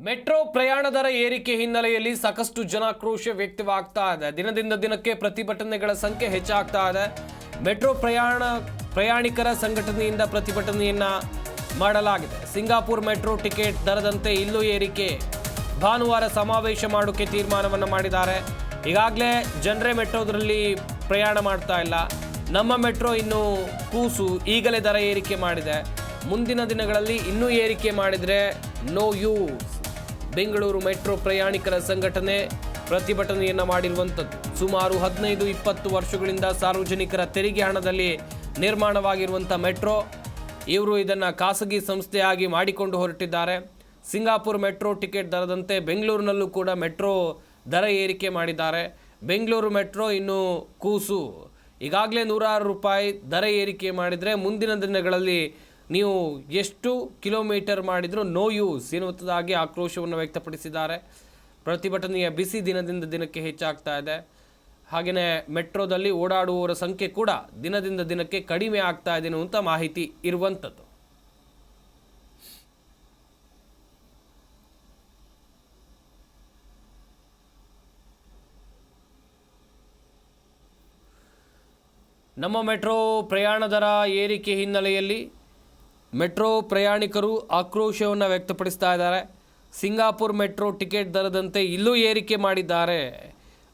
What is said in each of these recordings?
Metro ಪ್ರಯಾಣ ದರ ಏರಿಕೆ ಹಿನ್ನೆಲೆಯಲ್ಲಿ ಸಾಕಷ್ಟು ಜನಾಕ್ರೋಶ ವ್ಯಕ್ತವಾಗ್ತಾ ಇದೆ. ದಿನದಿಂದ ದಿನಕ್ಕೆ ಪ್ರತಿಭಟನೆಗಳ ಸಂಖ್ಯೆ ಹೆಚ್ಚಾಗ್ತಾ ಇದೆ. ಮೆಟ್ರೋ ಪ್ರಯಾಣಿಕರ ಸಂಘಟನೆಯಿಂದ ಪ್ರತಿಭಟನೆಯನ್ನ ಮಾಡಲಾಗಿದೆ. ಸಿಂಗಾಪುರ್ ಮೆಟ್ರೋ ಟಿಕೆಟ್ ದರದಂತೆ ಇಲ್ಲೂ ಏರಿಕೆ. ಭಾನುವಾರ ಸಮಾವೇಶ ಮಾಡೋಕೆ ತೀರ್ಮಾನವನ್ನು ಮಾಡಿದ್ದಾರೆ. ಈಗಾಗಲೇ ಜನರೇ ಮೆಟ್ರೋದ್ರಲ್ಲಿ ಪ್ರಯಾಣ ಮಾಡ್ತಾ ಇಲ್ಲ. ನಮ್ಮ ಮೆಟ್ರೋ ಇನ್ನು ಕೂಸು ಈಗಲೇ ದರ ಏರಿಕೆ ಮಾಡಿದೆ. ಮುಂದಿನ ದಿನಗಳಲ್ಲಿ ಇನ್ನೂ ಏರಿಕೆ ಮಾಡಿದರೆ ನೋ ಯೂಸ್. ಬೆಂಗಳೂರು ಮೆಟ್ರೋ ಪ್ರಯಾಣಿಕರ ಸಂಘಟನೆ ಪ್ರತಿಭಟನೆಯನ್ನು ಮಾಡಿರುವಂಥದ್ದು. ಸುಮಾರು 15-20 ವರ್ಷಗಳಿಂದ ಸಾರ್ವಜನಿಕರ ತೆರಿಗೆ ಹಣದಲ್ಲಿ ನಿರ್ಮಾಣವಾಗಿರುವಂಥ ಮೆಟ್ರೋ, ಇವರು ಇದನ್ನು ಖಾಸಗಿ ಸಂಸ್ಥೆಯಾಗಿ ಮಾಡಿಕೊಂಡು ಹೊರಟಿದ್ದಾರೆ. ಸಿಂಗಾಪುರ್ ಮೆಟ್ರೋ ಟಿಕೆಟ್ ದರದಂತೆ ಬೆಂಗಳೂರಿನಲ್ಲೂ ಕೂಡ ಮೆಟ್ರೋ ದರ ಏರಿಕೆ ಮಾಡಿದ್ದಾರೆ. ಬೆಂಗಳೂರು ಮೆಟ್ರೋ ಇನ್ನು ಕೂಸು. ಈಗಾಗಲೇ ₹106 ದರ ಏರಿಕೆ ಮಾಡಿದರೆ ಮುಂದಿನ ದಿನಗಳಲ್ಲಿ ನೀವು ಎಷ್ಟು ಕಿಲೋಮೀಟರ್ ಮಾಡಿದರೂ ನೋ ಯೂಸ್ ಎನ್ನುವುದಾಗಿ ಆಕ್ರೋಶವನ್ನು ವ್ಯಕ್ತಪಡಿಸಿದ್ದಾರೆ. ಪ್ರತಿಭಟನೆಯ ಬಿಸಿ ದಿನದಿಂದ ದಿನಕ್ಕೆ ಹೆಚ್ಚಾಗ್ತಾ ಇದೆ. ಹಾಗೆಯೇ ಮೆಟ್ರೋದಲ್ಲಿ ಓಡಾಡುವವರ ಸಂಖ್ಯೆ ಕೂಡ ದಿನದಿಂದ ದಿನಕ್ಕೆ ಕಡಿಮೆ ಆಗ್ತಾ ಇದೆ ಅನ್ನುವಂಥ ಮಾಹಿತಿ ಇರುವಂಥದ್ದು. ನಮ್ಮ ಮೆಟ್ರೋ ಪ್ರಯಾಣ ದರ ಏರಿಕೆ ಹಿನ್ನೆಲೆಯಲ್ಲಿ ಮೆಟ್ರೋ ಪ್ರಯಾಣಿಕರು ಆಕ್ರೋಶವನ್ನು ವ್ಯಕ್ತಪಡಿಸ್ತಾ ಇದ್ದಾರೆ. ಸಿಂಗಾಪುರ್ ಮೆಟ್ರೋ ಟಿಕೆಟ್ ದರದಂತೆ ಇಲ್ಲೂ ಏರಿಕೆ ಮಾಡಿದ್ದಾರೆ.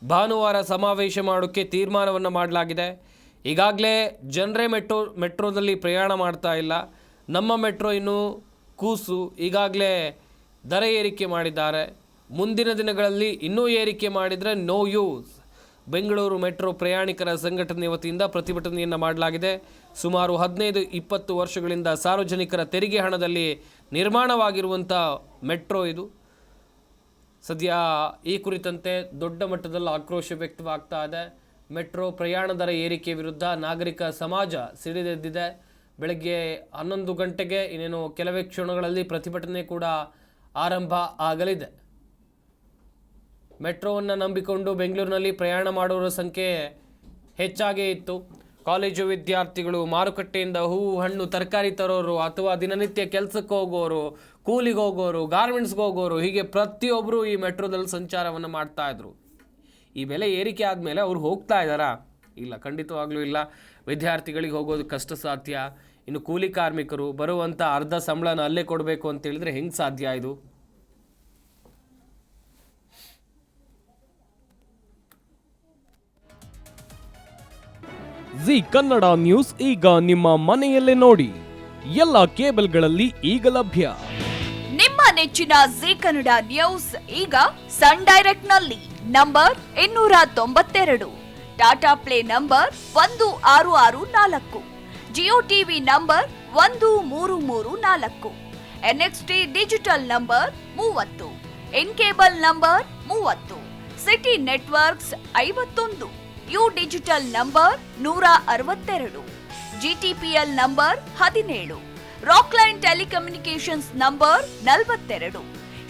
ಭಾನುವಾರ ಸಮಾವೇಶ ಮಾಡೋಕ್ಕೆ ತೀರ್ಮಾನವನ್ನು ಮಾಡಲಾಗಿದೆ. ಈಗಾಗಲೇ ಜನರೇ ಮೆಟ್ರೋದಲ್ಲಿ ಪ್ರಯಾಣ ಮಾಡ್ತಾ ಇಲ್ಲ. ನಮ್ಮ ಮೆಟ್ರೋ ಇನ್ನು ಕೂಸು. ಈಗಾಗಲೇ ದರ ಏರಿಕೆ ಮಾಡಿದ್ದಾರೆ. ಮುಂದಿನ ದಿನಗಳಲ್ಲಿ ಇನ್ನೂ ಏರಿಕೆ ಮಾಡಿದರೆ ನೋ ಯೂಸ್. ಬೆಂಗಳೂರು ಮೆಟ್ರೋ ಪ್ರಯಾಣಿಕರ ಸಂಘಟನೆ ವತಿಯಿಂದ ಪ್ರತಿಭಟನೆಯನ್ನು ಮಾಡಲಾಗಿದೆ. ಸುಮಾರು 15-20 ವರ್ಷಗಳಿಂದ ಸಾರ್ವಜನಿಕರ ತೆರಿಗೆ ಹಣದಲ್ಲಿ ನಿರ್ಮಾಣವಾಗಿರುವಂಥ ಮೆಟ್ರೋ ಇದು. ಸದ್ಯ ಈ ಕುರಿತಂತೆ ದೊಡ್ಡ ಮಟ್ಟದಲ್ಲಿ ಆಕ್ರೋಶ ವ್ಯಕ್ತವಾಗ್ತಾ ಇದೆ. ಮೆಟ್ರೋ ಪ್ರಯಾಣ ದರ ಏರಿಕೆ ವಿರುದ್ಧ ನಾಗರಿಕ ಸಮಾಜ ಸಿಡಿದೆದ್ದಿದೆ. ಬೆಳಗ್ಗೆ 11 ಗಂಟೆಗೆ ಇನ್ನೇನು ಕೆಲವೇ ಕ್ಷಣಗಳಲ್ಲಿ ಪ್ರತಿಭಟನೆ ಕೂಡ ಆರಂಭ ಆಗಲಿದೆ. ಮೆಟ್ರೋವನ್ನು ನಂಬಿಕೊಂಡು ಬೆಂಗಳೂರಿನಲ್ಲಿ ಪ್ರಯಾಣ ಮಾಡುವವರ ಸಂಖ್ಯೆ ಹೆಚ್ಚಾಗೇ ಇತ್ತು. ಕಾಲೇಜು ವಿದ್ಯಾರ್ಥಿಗಳು, ಮಾರುಕಟ್ಟೆಯಿಂದ ಹೂವು ಹಣ್ಣು ತರಕಾರಿ ತರೋರು, ಅಥವಾ ದಿನನಿತ್ಯ ಕೆಲಸಕ್ಕೆ ಹೋಗೋರು, ಕೂಲಿಗೆ ಹೋಗೋರು, ಗಾರ್ಮೆಂಟ್ಸ್ಗೆ ಹೋಗೋರು, ಹೀಗೆ ಪ್ರತಿಯೊಬ್ಬರು ಈ ಮೆಟ್ರೋದಲ್ಲಿ ಸಂಚಾರವನ್ನು ಮಾಡ್ತಾಯಿದ್ರು. ಈ ಬೆಲೆ ಏರಿಕೆ ಆದಮೇಲೆ ಅವ್ರು ಹೋಗ್ತಾ ಇದ್ದಾರಾ? ಇಲ್ಲ, ಖಂಡಿತವಾಗ್ಲೂ ಇಲ್ಲ. ವಿದ್ಯಾರ್ಥಿಗಳಿಗೆ ಹೋಗೋದು ಕಷ್ಟ ಸಾಧ್ಯ. ಇನ್ನು ಕೂಲಿ ಕಾರ್ಮಿಕರು ಬರುವಂಥ ಅರ್ಧ ಸಂಬಳನ ಅಲ್ಲೇ ಕೊಡಬೇಕು ಅಂತ ಹೇಳಿದ್ರೆ ಹೆಂಗೆ ಸಾಧ್ಯ ಇದು? ಜಿ ಕನ್ನಡ ನ್ಯೂಸ್ ಈಗ ನಿಮ್ಮ ಮನೆಯಲ್ಲೇ ನೋಡಿ. ಎಲ್ಲ ಕೇಬಲ್ಗಳಲ್ಲಿ ಈಗ ಲಭ್ಯ. ನಿಮ್ಮ ನೆಚ್ಚಿನ ಜಿ ಕನ್ನಡ ನ್ಯೂಸ್ ಈಗ ಸನ್ ಡೈರೆಕ್ಟ್ ನಲ್ಲಿ number 292, Tata play number 1664, Jio TV number 1334, NXT digital number 30, in cable number 30, city networks 51, U digital number 162, GTPL number 17, Rockline telecommunications number 42,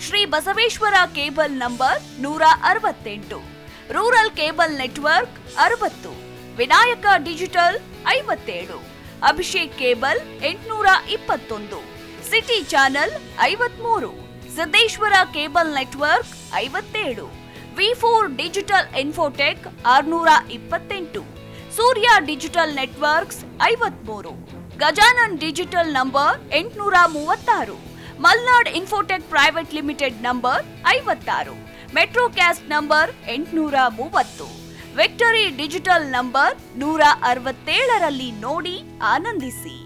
Shri Basaveshwara cable number 168, rural cable network 60, Vinayaka digital 57, Abhishek cable 821, city channel 53, Siddeshwara cable network 57, V4 digital Infotech 628, Surya digital networks 53, Gajanan digital number 836, Malnad infotech private limited number 56, Metro Cast number 830, victory digital number 167ರಲ್ಲಿ ನೋಡಿ ಆನಂದಿಸಿ.